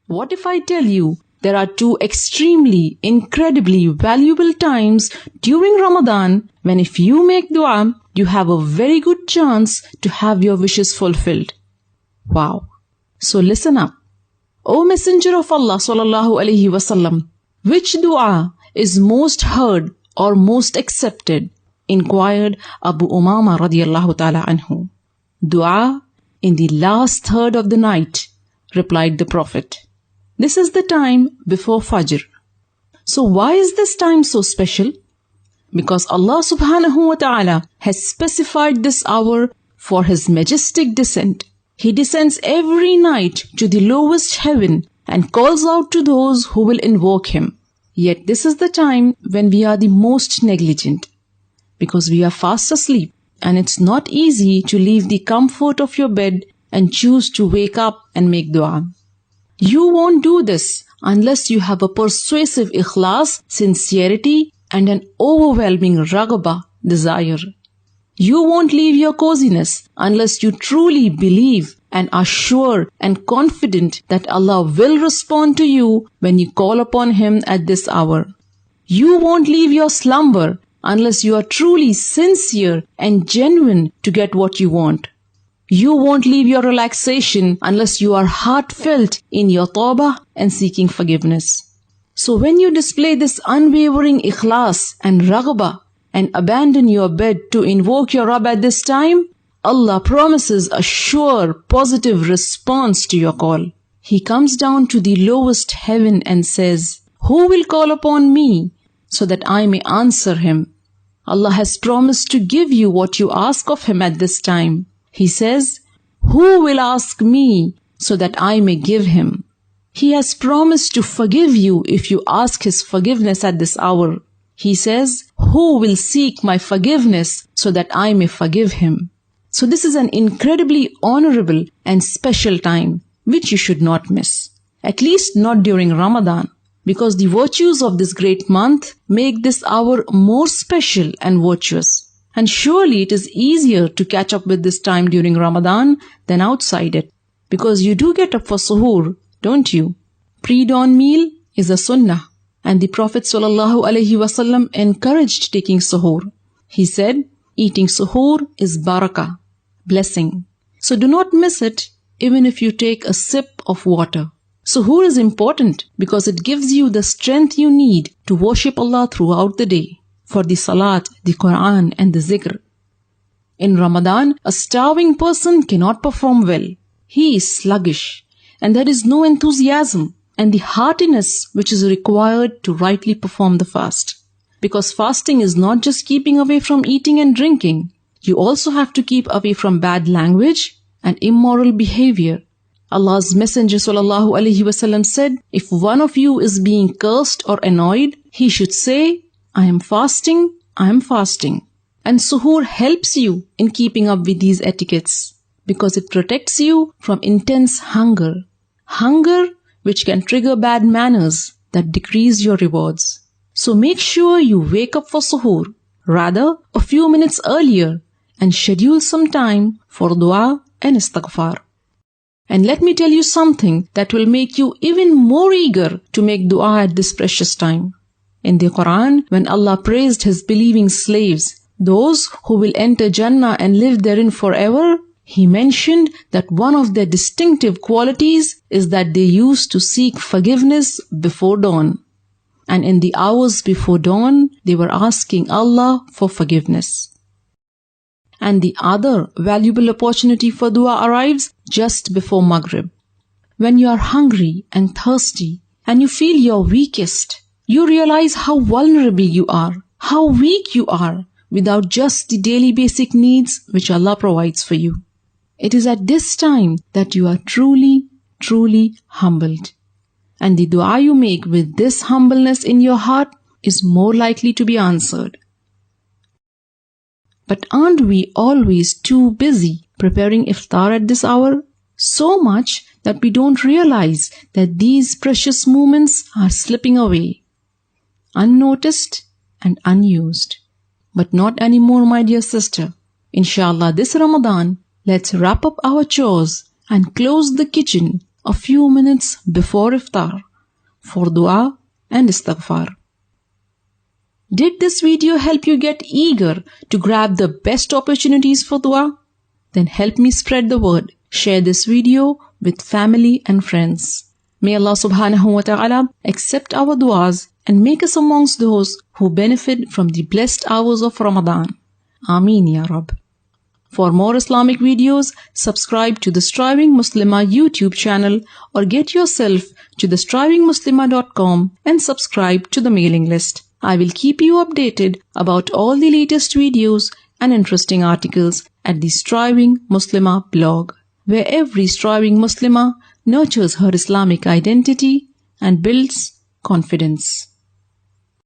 What if I tell you there are two extremely, incredibly valuable times during Ramadan when if you make dua, you have a very good chance to have your wishes fulfilled. Wow. So listen up. O Messenger of Allah sallallahu alaihi wasallam, which dua is most heard or most accepted? Inquired Abu Umama radiyallahu ta'ala anhu. Dua in the last third of the night, replied the Prophet. This is the time before Fajr. So why is this time so special? Because Allah subhanahu wa ta'ala has specified this hour for His majestic descent. He descends every night to the lowest heaven and calls out to those who will invoke Him. Yet this is the time when we are the most negligent, because we are fast asleep and it's not easy to leave the comfort of your bed and choose to wake up and make dua. You won't do this unless you have a persuasive ikhlas, sincerity, and an overwhelming raghbah, desire. You won't leave your coziness unless you truly believe and are sure and confident that Allah will respond to you when you call upon Him at this hour. You won't leave your slumber unless you are truly sincere and genuine to get what you want. You won't leave your relaxation unless you are heartfelt in your tawbah and seeking forgiveness. So when you display this unwavering ikhlas and raghbah and abandon your bed to invoke your Rabb at this time, Allah promises a sure positive response to your call. He comes down to the lowest heaven and says, "Who will call upon me so that I may answer him?" Allah has promised to give you what you ask of Him at this time. He says, "Who will ask me so that I may give him?" He has promised to forgive you if you ask His forgiveness at this hour. He says, "Who will seek my forgiveness so that I may forgive him?" So this is an incredibly honorable and special time which you should not miss. At least not during Ramadan, because the virtues of this great month make this hour more special and virtuous. And surely it is easier to catch up with this time during Ramadan than outside it. Because you do get up for suhoor, don't you? Pre-dawn meal is a sunnah. And the Prophet ﷺ encouraged taking suhoor. He said, eating suhoor is barakah, blessing. So do not miss it even if you take a sip of water. Suhoor is important because it gives you the strength you need to worship Allah throughout the day, for the salat, the Quran and the zikr. In Ramadan, a starving person cannot perform well. He is sluggish and there is no enthusiasm and the heartiness which is required to rightly perform the fast. Because fasting is not just keeping away from eating and drinking. You also have to keep away from bad language and immoral behavior. Allah's Messenger ﷺ said, if one of you is being cursed or annoyed, he should say, "I am fasting, I am fasting." And suhoor helps you in keeping up with these etiquettes because it protects you from intense hunger. Hunger which can trigger bad manners that decrease your rewards. So make sure you wake up for suhoor, rather a few minutes earlier, and schedule some time for dua and istighfar. And let me tell you something that will make you even more eager to make dua at this precious time. In the Quran, when Allah praised His believing slaves, those who will enter Jannah and live therein forever, He mentioned that one of their distinctive qualities is that they used to seek forgiveness before dawn. And in the hours before dawn, they were asking Allah for forgiveness. And the other valuable opportunity for dua arrives just before Maghrib. When you are hungry and thirsty and you feel your weakest, you realize how vulnerable you are, how weak you are without just the daily basic needs which Allah provides for you. It is at this time that you are truly, truly humbled. And the dua you make with this humbleness in your heart is more likely to be answered. But aren't we always too busy preparing iftar at this hour? So much that we don't realize that these precious moments are slipping away, unnoticed and unused. But not anymore, my dear sister. Inshallah, this Ramadan, let's wrap up our chores and close the kitchen a few minutes before iftar for dua and istighfar. Did this video help you get eager to grab the best opportunities for dua? Then help me spread the word. Share this video with family and friends. May Allah subhanahu wa ta'ala accept our duas and make us amongst those who benefit from the blessed hours of Ramadan. Ameen Ya Rab. For more Islamic videos, subscribe to the Striving Muslimah YouTube channel or get yourself to thestrivingmuslimah.com and subscribe to the mailing list. I will keep you updated about all the latest videos and interesting articles at the Striving Muslimah blog, where every striving Muslimah nurtures her Islamic identity and builds confidence.